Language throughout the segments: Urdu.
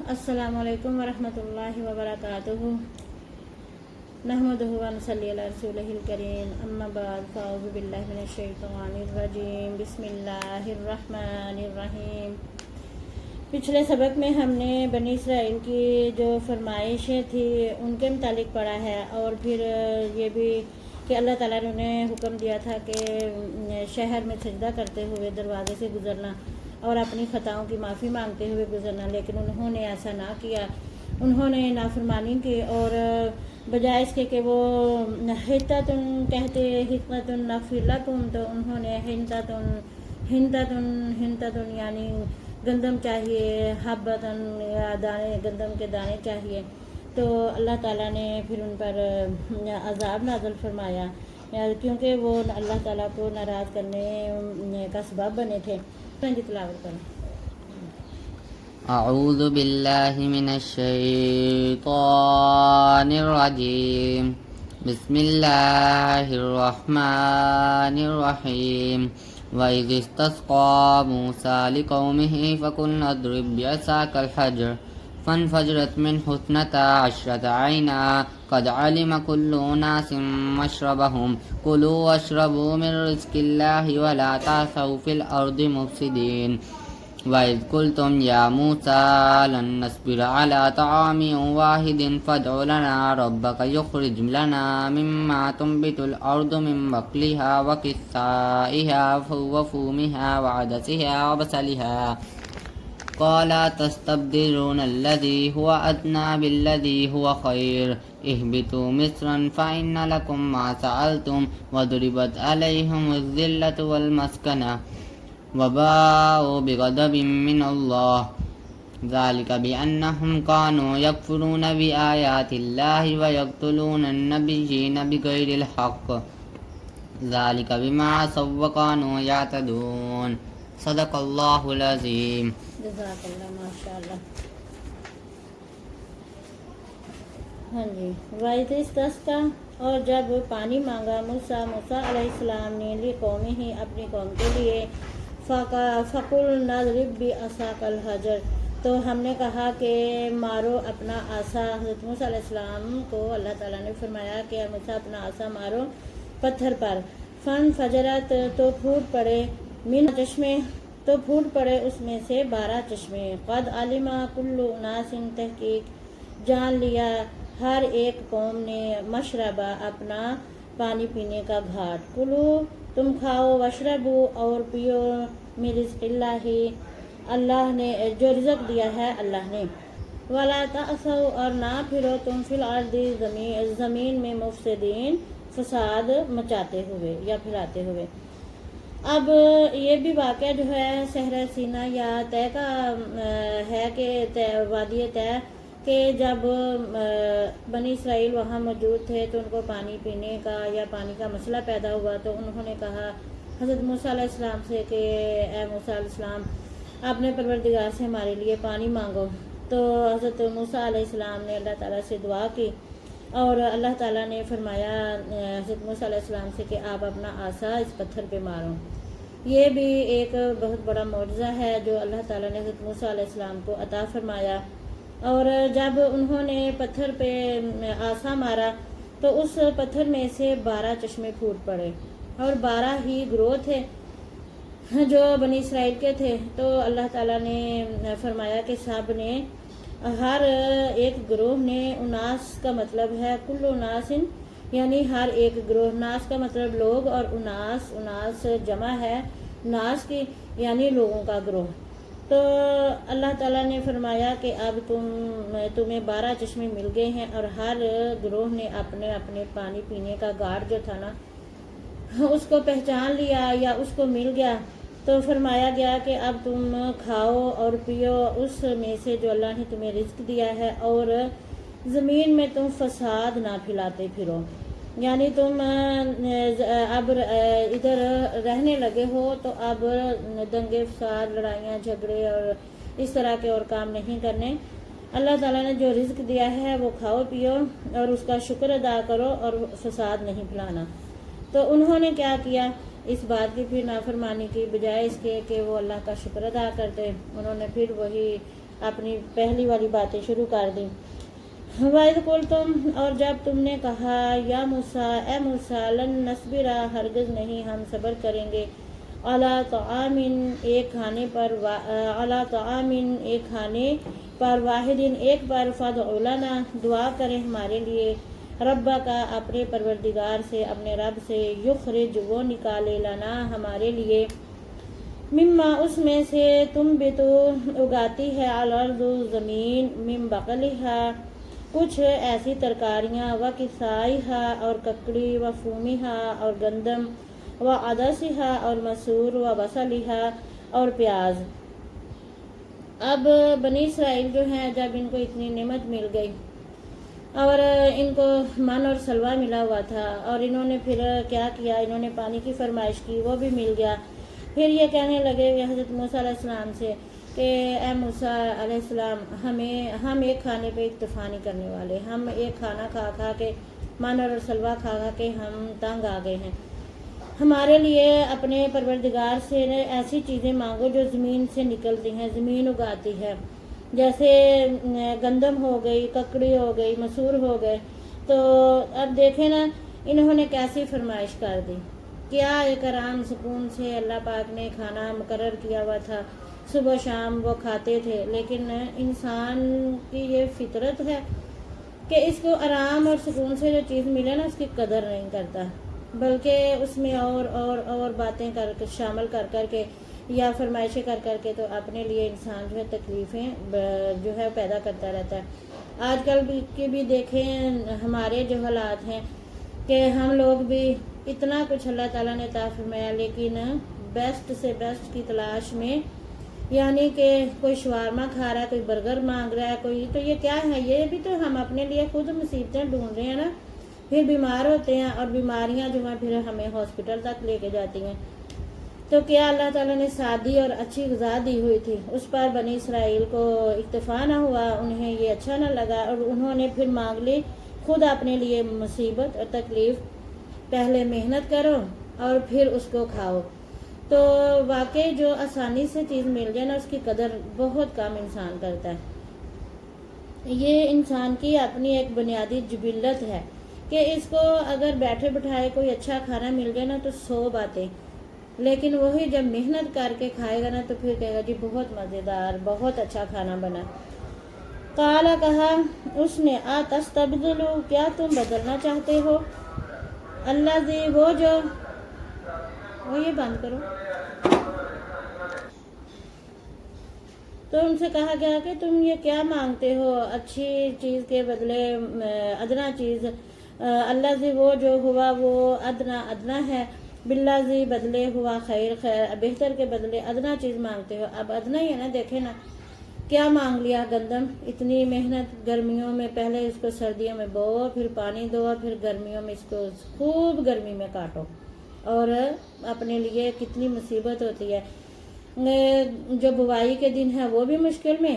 السلام علیکم ورحمۃ اللہ وبرکاتہ نحمدہ ونصلی علی رسولہ الکریم اما بعد فاعوذ باللہ من الشیطان الرجیم بسم اللہ الرحمن الرحیم۔ پچھلے سبق میں ہم نے بنی اسرائیل کی جو فرمائشیں تھی ان کے متعلق پڑھا ہے، اور پھر یہ بھی کہ اللہ تعالیٰ نے انہیں حکم دیا تھا کہ شہر میں سجدہ کرتے ہوئے دروازے سے گزرنا اور اپنی خطاؤں کی معافی مانگتے ہوئے گزرنا، لیکن انہوں نے ایسا نہ کیا۔ انہوں نے نافرمانی کی، اور بجائے اس کے کہ وہ حتتن کہتے حکمتن نغفر لکم، تو انہوں نے ہنتتن یعنی گندم چاہیے، حبتن یا دانے گندم کے دانے چاہیے، تو اللہ تعالیٰ نے پھر ان پر عذاب نازل فرمایا، کیونکہ وہ اللہ تعالیٰ کو ناراض کرنے کا سبب بنے تھے۔ تلاوت کریں۔ اعوذ باللہ من الشیطان الرجیم بسم اللہ الرحمن الرحیم وَإِذِ اسْتَسْقَىٰ مُوسَىٰ لِقَوْمِهِ فَقُلْنَا اضْرِب بِّعَصَاكَ الْحَجَرَ فَانْفَجَرَتْ مِنْهُ اثْنَتَا عَشْرَةَ عَيْنًا قَدْ عَلِمَ كُلُّ أُنَاسٍ مَّشْرَبَهُمْ كُلُوا وَاشْرَبُوا مِن رِّزْقِ اللَّهِ وَلَا تَعْثَوْا فِي الْأَرْضِ مُفْسِدِينَ وَإِذْ قُلْتُمْ يَا مُوسَىٰ لَن نَّصْبِرَ عَلَىٰ طَعَامٍ وَاحِدٍ فَادْعُ لَنَا رَبَّكَ يُخْرِجْ لَنَا مِمَّا تُنبِتُ الْأَرْضُ مِن بَقْلِهَا وَقِثَّائِهَا وَفُومِهَا وَعَدَسِهَا وَبَصَلِهَا قَالَ تَسْتَبْدِلُونَ الَّذِي هُوَ أَدْنَىٰ بِالَّذِي هُوَ خَيْرٌ اهْبِطُوا مِصْرًا فَإِنَّ لَكُم مَّا سَأَلْتُمْ وَضُرِبَتْ عَلَيْهِمُ الذِّلَّةُ وَالْمَسْكَنَةُ وَبَاءُوا بِغَضَبٍ مِّنَ اللَّهِ ذَٰلِكَ بِأَنَّهُمْ كَانُوا يَكْفُرُونَ بِآيَاتِ اللَّهِ وَيَقْتُلُونَ النَّبِيِّينَ بِغَيْرِ الْحَقِّ ذَٰلِكَ بِمَا عَصَوا وَّكَانُوا يَعْتَدُونَ۔ صدق اللہ العظیم۔ جزاک اللہ، ماشاء اللہ۔ ہاں جی، وَإِذِ اسْتَسْقَىٰ اور جب پانی مانگا موسیٰ علیہ السلام نے لِقَوْمِهِ اپنی قوم کے لیے، فَقُلْنَا اضْرِب بِّعَصَاكَ الْحَجَرَ تو ہم نے کہا کہ مارو اپنا عصا۔ حضرت موسیٰ علیہ السلام کو اللہ تعالیٰ نے فرمایا کہ موسیٰ اپنا عصا مارو پتھر پر، فَانْفَجَرَتْ تو پھوٹ پڑے، من چشمے تو پھوٹ پڑے اس میں سے 12 چشمے، قد علم کل اناس تحقیق جان لیا ہر ایک قوم نے، مشربہ اپنا پانی پینے کا گھاٹ، کلو تم کھاؤ، واشربو اور پیو، من رزق اللہ نے جو رزق دیا ہے اللہ نے، ولا تعثوا اور نہ پھرو تم فی الارض زمین میں مفسدین فساد مچاتے ہوئے یا پھیلاتے ہوئے۔ اب یہ بھی واقعہ جو ہے صحرا سینا یا طے کا ہے کہ وادی طے، کہ جب بنی اسرائیل وہاں موجود تھے تو ان کو پانی پینے کا یا پانی کا مسئلہ پیدا ہوا، تو انہوں نے کہا حضرت موسیٰ علیہ السلام سے کہ اے موسیٰ علیہ السلام اپنے پروردگار سے ہمارے لیے پانی مانگو۔ تو حضرت موسیٰ علیہ السلام نے اللہ تعالیٰ سے دعا کی، اور اللہ تعالیٰ نے فرمایا حضرت موسیٰ علیہ السلام سے کہ آپ اپنا عصا اس پتھر پہ مارو۔ یہ بھی ایک بہت بڑا معجزہ ہے جو اللہ تعالیٰ نے حضرت موسیٰ علیہ السلام کو عطا فرمایا، اور جب انہوں نے پتھر پہ عصا مارا تو اس پتھر میں سے 12 چشمے پھوٹ پڑے، اور 12 ہی گروہ تھے جو بنی اسرائیل کے تھے۔ تو اللہ تعالیٰ نے فرمایا کہ سب نے، ہر ایک گروہ نے، اناس کا مطلب ہے کل اناس یعنی ہر ایک گروہ، ناس کا مطلب لوگ، اور اناس جمع ہے ناس کی یعنی لوگوں کا گروہ۔ تو اللہ تعالیٰ نے فرمایا کہ اب تمہیں 12 چشمے مل گئے ہیں، اور ہر گروہ نے اپنے اپنے پانی پینے کا گاڑ جو تھا نا اس کو پہچان لیا یا اس کو مل گیا، تو فرمایا گیا کہ اب تم کھاؤ اور پیو اس میں سے جو اللہ نے تمہیں رزق دیا ہے، اور زمین میں تم فساد نہ پھیلاتے پھرو، یعنی تم اب ادھر رہنے لگے ہو تو اب دنگے فساد، لڑائیاں، جھگڑے اور اس طرح کے اور کام نہیں کرنے۔ اللہ تعالیٰ نے جو رزق دیا ہے وہ کھاؤ پیو اور اس کا شکر ادا کرو، اور فساد نہیں پھیلانا۔ تو انہوں نے کیا کیا، اس بات کی پھر نافرمانی کی، بجائے اس کے کہ وہ اللہ کا شکر ادا کرتے، انہوں نے پھر وہی اپنی پہلی والی باتیں شروع کر دیں۔ وَإِذْ قُلْتُمْ، اور جب تم نے کہا، یا موسیٰ، اے موسیٰ، لن نصبر، ہرگز نہیں ہم صبر کریں گے، علی طعام، ایک کھانے پر، علی طعام، ایک کھانے پر، واحد، ایک پر، فادع لنا، دعا کریں ہمارے لیے، ربک، اپنے پروردگار سے، اپنے رب سے، یخرج، وہ نکالے، لنا، ہمارے لیے، مما، اس میں سے، تنبتو، اگاتی ہے، الارض، زمین، من بقلہا، کچھ ایسی ترکاریاں، و کسائہا، اور ککڑی، و فومہا، اور گندم، و عدسہا، اور مسور، و بصلہا، اور پیاز۔ اب بنی اسرائیل جو ہیں، جب ان کو اتنی نعمت مل گئی اور ان کو من اور سلوہ ملا ہوا تھا، اور انہوں نے پھر کیا کیا، انہوں نے پانی کی فرمائش کی، وہ بھی مل گیا۔ پھر یہ کہنے لگے حضرت موسیٰ علیہ السلام سے کہ اے موسیٰ علیہ السلام، ہم ایک کھانے پہ اکتفا نہیں کرنے والے، ہم ایک کھانا کھا کھا کے، من اور سلوہ کھا کھا کے ہم تنگ آ گئے ہیں، ہمارے لیے اپنے پروردگار سے ایسی چیزیں مانگو جو زمین سے نکلتی ہیں، زمین اگاتی ہے، جیسے گندم ہو گئی، ککڑی ہو گئی، مسور ہو گئے۔ تو اب دیکھیں نا انہوں نے کیسی فرمائش کر دی، کیا ایک آرام سکون سے اللہ پاک نے کھانا مقرر کیا ہوا تھا، صبح شام وہ کھاتے تھے، لیکن انسان کی یہ فطرت ہے کہ اس کو آرام اور سکون سے جو چیز ملے نا اس کی قدر نہیں کرتا، بلکہ اس میں اور باتیں شامل کر کے یا فرمائشیں کر کے تو اپنے لیے انسان جو ہے تکلیفیں جو ہے پیدا کرتا رہتا ہے۔ آج کل بھی دیکھیں ہمارے جو حالات ہیں کہ ہم لوگ بھی اتنا کچھ اللہ تعالیٰ نے عطا فرمایا، لیکن بیسٹ سے بیسٹ کی تلاش میں، یعنی کہ کوئی شوارما کھا رہا ہے، کوئی برگر مانگ رہا ہے، کوئی، تو یہ کیا ہے، یہ بھی تو ہم اپنے لیے خود مصیبتیں ڈھونڈ رہے ہیں نا، پھر بیمار ہوتے ہیں اور بیماریاں جو ہیں پھر ہمیں ہاسپٹل تک لے کے جاتی ہیں۔ تو کیا اللہ تعالیٰ نے سادی اور اچھی غذا دی ہوئی تھی، اس پر بنی اسرائیل کو اکتفا نہ ہوا، انہیں یہ اچھا نہ لگا اور انہوں نے پھر مانگ لی خود اپنے لیے مصیبت اور تکلیف، پہلے محنت کرو اور پھر اس کو کھاؤ۔ تو واقعی جو آسانی سے چیز مل جائے نا اس کی قدر بہت کم انسان کرتا ہے۔ یہ انسان کی اپنی ایک بنیادی جبلت ہے کہ اس کو اگر بیٹھے بٹھائے کوئی اچھا کھانا مل جائے نا تو 100 باتیں، لیکن وہی جب محنت کر کے کھائے گا نا تو پھر کہے گا جی بہت مزیدار، بہت اچھا کھانا بنا۔ قال، کہا اس نے، اتستبدلوا، کیا تم بدلنا چاہتے ہو، الذی، وہ جو، وہ یہ بند کرو۔ تو ان سے کہا گیا کہ تم یہ کیا مانگتے ہو، اچھی چیز کے بدلے ادنا چیز، الذی، وہ جو، ہوا وہ، ادنا ہے، بالذی، بدلے ہوا، خیر، بہتر کے بدلے ادنا چیز مانگتے ہو۔ اب ادنا ہی ہے نا، دیکھیں نا کیا مانگ لیا، گندم، اتنی محنت گرمیوں میں، پہلے اس کو سردیوں میں بو، پھر پانی دو، پھر گرمیوں میں اس کو خوب گرمی میں کاٹو، اور اپنے لیے کتنی مصیبت ہوتی ہے۔ جو بوائی کے دن ہے وہ بھی مشکل میں،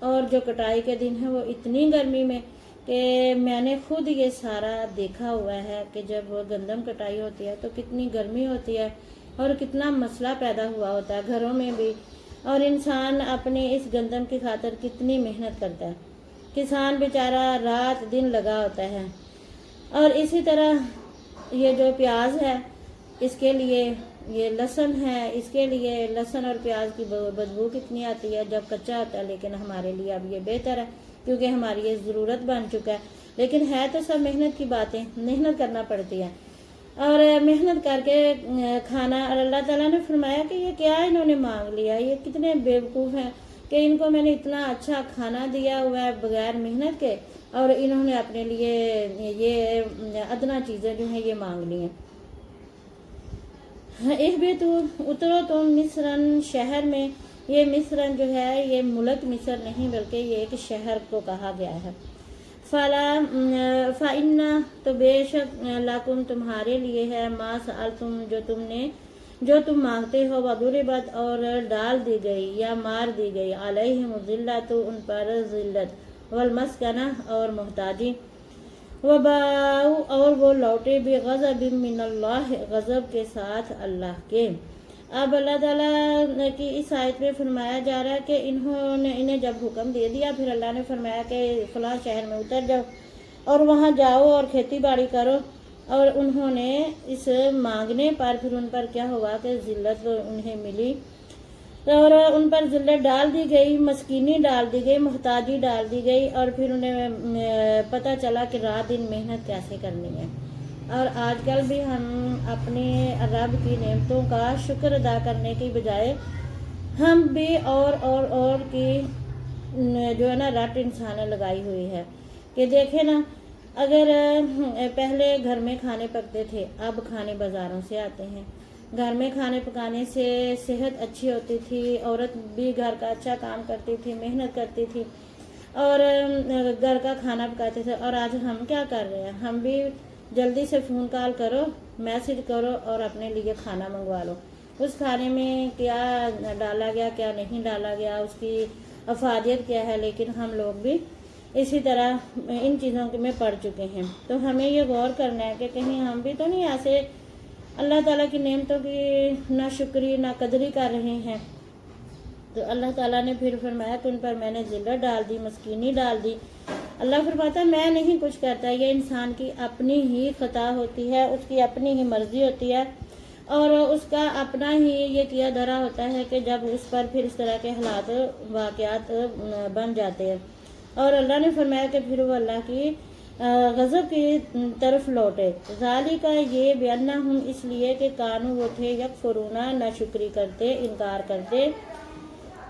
اور جو کٹائی کے دن ہے وہ اتنی گرمی میں کہ میں نے خود یہ سارا دیکھا ہوا ہے کہ جب گندم کٹائی ہوتی ہے تو کتنی گرمی ہوتی ہے اور کتنا مسئلہ پیدا ہوا ہوتا ہے گھروں میں بھی، اور انسان اپنی اس گندم کی خاطر کتنی محنت کرتا ہے، کسان بیچارہ رات دن لگا ہوتا ہے۔ اور اسی طرح یہ جو پیاز ہے اس کے لیے، یہ لہسن ہے، اس کے لیے لہسن اور پیاز کی بدبو کتنی آتی ہے جب کچا ہوتا ہے، لیکن ہمارے لیے اب یہ بہتر ہے کیونکہ ہماری یہ ضرورت بن چکا ہے، لیکن ہے تو سب محنت کی باتیں، محنت کرنا پڑتی ہے اور محنت کر کے کھانا۔ اور اللہ تعالیٰ نے فرمایا کہ یہ کیا انہوں نے مانگ لیا، یہ کتنے بیوقوف ہیں کہ ان کو میں نے اتنا اچھا کھانا دیا ہوا ہے بغیر محنت کے، اور انہوں نے اپنے لیے یہ ادنا چیزیں جو ہیں یہ مانگ لی ہیں۔ اترو تم مصرن، شہر میں، یہ مصرن جو ہے یہ ملک مصر نہیں بلکہ یہ ایک شہر کو کہا گیا ہے۔ فَإِنَّ، تو بے شک، لَكُمْ، تمہارے لیے ہے، مَا سَأَلْتُمْ، جو تم مانگتے ہو، وَضُرِبَتْ، اور ڈال دی گئی یا مار دی گئی، عَلَيْهِمُ الذِّلَّةُ، ان پر ذلت، وَالْمَسْكَنَةُ، اور محتاجی، وَبَاءُوا، اور وہ لوٹے، بِغَضَبٍ مِّنَ اللَّهِ، غضب کے ساتھ اللہ کے، اب اللہ تعالیٰ کی اس آیت میں فرمایا جا رہا ہے کہ انہیں جب حکم دے دیا، پھر اللہ نے فرمایا کہ فلاں شہر میں اتر جاؤ اور وہاں جاؤ اور کھیتی باڑی کرو، اور انہوں نے اس مانگنے پر پھر ان پر کیا ہوا کہ ذلت انہیں ملی، اور ان پر ذلت ڈال دی گئی، مسکینی ڈال دی گئی، محتاجی ڈال دی گئی، اور پھر انہیں پتہ چلا کہ رات دن محنت کیسے کرنی ہے۔ اور آج کل بھی ہم اپنے رب کی نعمتوں کا شکر ادا کرنے کی بجائے ہم بھی اور کی جو ہے نا رٹ انسانیں لگائی ہوئی ہے کہ دیکھیں نا، اگر پہلے گھر میں کھانے پکتے تھے، اب کھانے بازاروں سے آتے ہیں۔ گھر میں کھانے پکانے سے صحت اچھی ہوتی تھی، عورت بھی گھر کا اچھا کام کرتی تھی، محنت کرتی تھی اور گھر کا کھانا پکاتے تھے۔ اور آج ہم کیا کر رہے ہیں؟ ہم بھی جلدی سے فون کال کرو، میسج کرو اور اپنے لیے کھانا منگوا لو۔ اس کھانے میں کیا ڈالا گیا، کیا نہیں ڈالا گیا، اس کی افادیت کیا ہے، لیکن ہم لوگ بھی اسی طرح ان چیزوں میں پڑ چکے ہیں۔ تو ہمیں یہ غور کرنا ہے کہ کہیں ہم بھی تو نہیں ایسے اللہ تعالیٰ کی نعمتوں کی نہ شکری نہ قدری کر رہے ہیں۔ تو اللہ تعالیٰ نے پھر فرمایا کہ ان پر میں نے ذلت ڈال دی، مسکینی ڈال دی۔ اللہ فرماتا ہے میں نہیں کچھ کرتا، یہ انسان کی اپنی ہی خطا ہوتی ہے، اس کی اپنی ہی مرضی ہوتی ہے اور اس کا اپنا ہی یہ کیا دھرا ہوتا ہے کہ جب اس پر پھر اس طرح کے حالات واقعات بن جاتے ہیں۔ اور اللہ نے فرمایا کہ پھر وہ اللہ کی غضب کی طرف لوٹے۔ ذالک یہ بیانہم، اس لیے کہ کانو وہ تھے یکفرون ناشکری کرتے، انکار کرتے،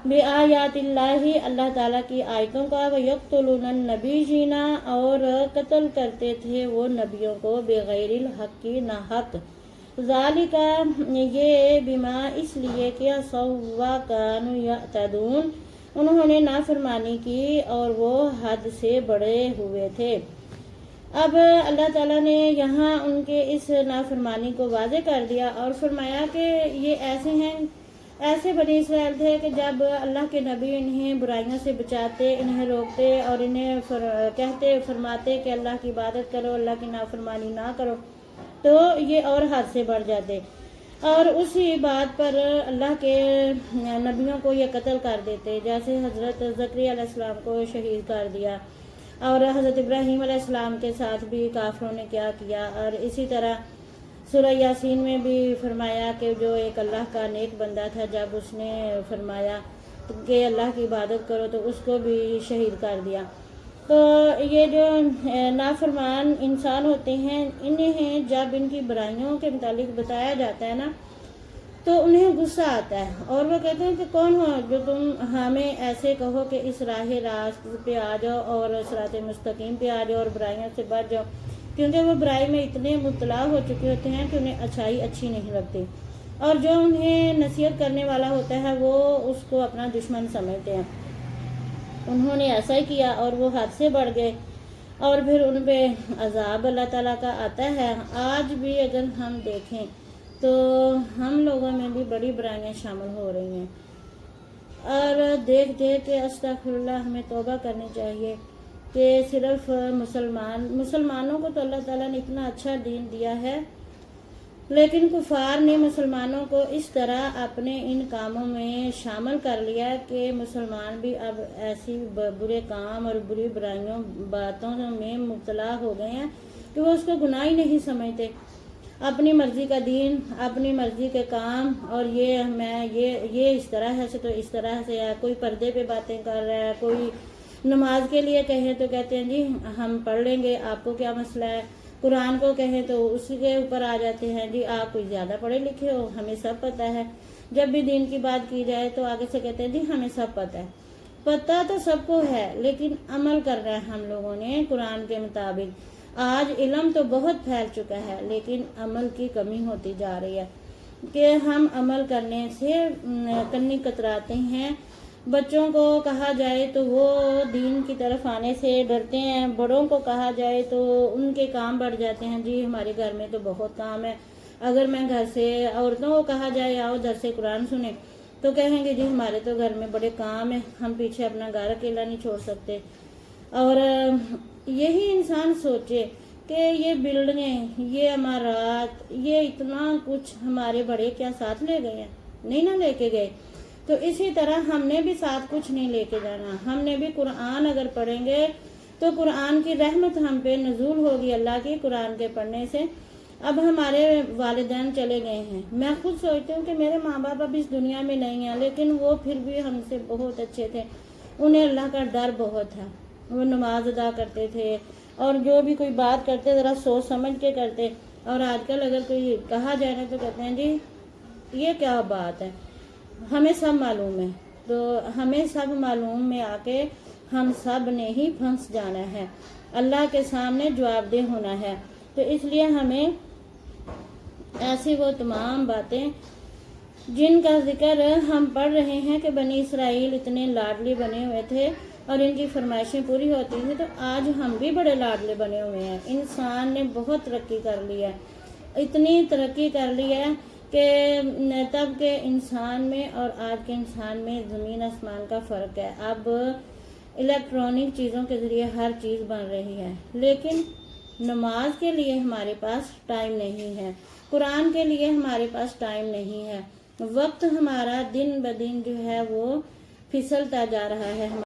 بآیات اللہ اللہ تعالیٰ کی آیتوں کا، ویقتلون النبیین اور قتل کرتے تھے وہ نبیوں کو، بغیر الحق کی نہ حق۔ ذالک یہ بما اس لیے کہ سوا کانوا یعتدون انہوں نے نافرمانی کی اور وہ حد سے بڑے ہوئے تھے۔ اب اللہ تعالیٰ نے یہاں ان کے اس نافرمانی کو واضح کر دیا اور فرمایا کہ یہ ایسے بنی اسرائیل تھے کہ جب اللہ کے نبی انہیں برائیوں سے بچاتے، انہیں روکتے اور انہیں کہتے فرماتے کہ اللہ کی عبادت کرو، اللہ کی نافرمانی نہ کرو، تو یہ اور حد سے بڑھ جاتے اور اسی بات پر اللہ کے نبیوں کو یہ قتل کر دیتے، جیسے حضرت زکریا علیہ السلام کو شہید کر دیا اور حضرت ابراہیم علیہ السلام کے ساتھ بھی کافروں نے کیا کیا۔ اور اسی طرح سورہ یاسین میں بھی فرمایا کہ جو ایک اللہ کا نیک بندہ تھا، جب اس نے فرمایا کہ اللہ کی عبادت کرو تو اس کو بھی شہید کر دیا۔ تو یہ جو نافرمان انسان ہوتے ہیں، انہیں جب ان کی برائیوں کے متعلق بتایا جاتا ہے نا تو انہیں غصہ آتا ہے اور وہ کہتے ہیں کہ کون ہو جو تم ہمیں ایسے کہو کہ اس راہ راست پہ آ جاؤ اور صراط مستقیم پہ آ جاؤ اور برائیوں سے بچ جاؤ، کیونکہ وہ برائی میں اتنے مبتلا ہو چکے ہوتے ہیں کہ انہیں اچھائی اچھی نہیں لگتی، اور جو انہیں نصیحت کرنے والا ہوتا ہے وہ اس کو اپنا دشمن سمجھتے ہیں۔ انہوں نے ایسا ہی کیا اور وہ حد سے بڑھ گئے اور پھر ان پہ عذاب اللہ تعالیٰ کا آتا ہے۔ آج بھی اگر ہم دیکھیں تو ہم لوگوں میں بھی بڑی برائیاں شامل ہو رہی ہیں اور دیکھ کے استغفر اللہ ہمیں توبہ کرنی چاہیے کہ صرف مسلمانوں کو تو اللہ تعالیٰ نے اتنا اچھا دین دیا ہے، لیکن کفار نے مسلمانوں کو اس طرح اپنے ان کاموں میں شامل کر لیا کہ مسلمان بھی اب ایسی برے کام اور بری برائیوں باتوں میں مبتلا ہو گئے ہیں کہ وہ اس کو گناہ ہی نہیں سمجھتے۔ اپنی مرضی کا دین، اپنی مرضی کے کام، اور یہ اس طرح ہے تو اس طرح سے ہے، کوئی پردے پہ باتیں کر رہا ہے، کوئی نماز کے لیے کہیں تو کہتے ہیں جی ہم پڑھ لیں گے، آپ کو کیا مسئلہ ہے، قرآن کو کہیں تو اس کے اوپر آ جاتے ہیں جی آپ کوئی زیادہ پڑھے لکھے ہو، ہمیں سب پتہ ہے۔ جب بھی دین کی بات کی جائے تو آگے سے کہتے ہیں جی ہمیں سب پتہ ہے۔ پتہ تو سب کو ہے لیکن عمل کر رہے ہیں ہم لوگوں نے قرآن کے مطابق۔ آج علم تو بہت پھیل چکا ہے لیکن عمل کی کمی ہوتی جا رہی ہے کہ ہم عمل کرنے سے کنی کتراتے ہیں۔ بچوں کو کہا جائے تو وہ دین کی طرف آنے سے ڈرتے ہیں، بڑوں کو کہا جائے تو ان کے کام بڑھ جاتے ہیں، جی ہمارے گھر میں تو بہت کام ہے۔ اگر میں گھر سے عورتوں کو کہا جائے آؤ درس قرآن سنیں تو کہیں گے جی ہمارے تو گھر میں بڑے کام ہیں، ہم پیچھے اپنا گھر اکیلا نہیں چھوڑ سکتے۔ اور یہی انسان سوچے کہ یہ بلڈنگیں، یہ عمارات، یہ اتنا کچھ ہمارے بڑے کیا ساتھ لے گئے ہیں؟ نہیں نہ لے کے گئے، تو اسی طرح ہم نے بھی ساتھ کچھ نہیں لے کے جانا. ہم نے بھی قرآن اگر پڑھیں گے تو قرآن کی رحمت ہم پہ نزول ہوگی اللہ کی قرآن کے پڑھنے سے. اب ہمارے والدین چلے گئے ہیں، میں خود سوچتی ہوں کہ میرے ماں باپ اب اس دنیا میں نہیں ہیں، لیکن وہ پھر بھی ہم سے بہت اچھے تھے. انہیں اللہ کا ڈر بہت تھا، وہ نماز ادا کرتے تھے اور جو بھی کوئی بات کرتے ذرا سوچ سمجھ کے کرتے. اور آج کل اگر کوئی کہا جائے نا تو کہتے ہیں جی یہ کیا بات ہے، ہمیں سب معلوم ہے. تو ہمیں سب معلوم میں آ کے ہم سب نے ہی پھنس جانا ہے، اللہ کے سامنے جواب دہ ہونا ہے. تو اس لیے ہمیں ایسی وہ تمام باتیں جن کا ذکر ہم پڑھ رہے ہیں کہ بنی اسرائیل اتنے لاڈلے بنے ہوئے تھے اور ان کی فرمائشیں پوری ہوتی تھیں، تو آج ہم بھی بڑے لاڈلے بنے ہوئے ہیں. انسان نے بہت ترقی کر لی ہے، اتنی ترقی کر لی ہے کہ تب کے انسان میں اور آج کے انسان میں زمین آسمان کا فرق ہے. اب الیکٹرانک چیزوں کے ذریعے ہر چیز بن رہی ہے، لیکن نماز کے لیے ہمارے پاس ٹائم نہیں ہے، قرآن کے لیے ہمارے پاس ٹائم نہیں ہے. وقت ہمارا دن بدن جو ہے وہ پھسلتا جا رہا ہے.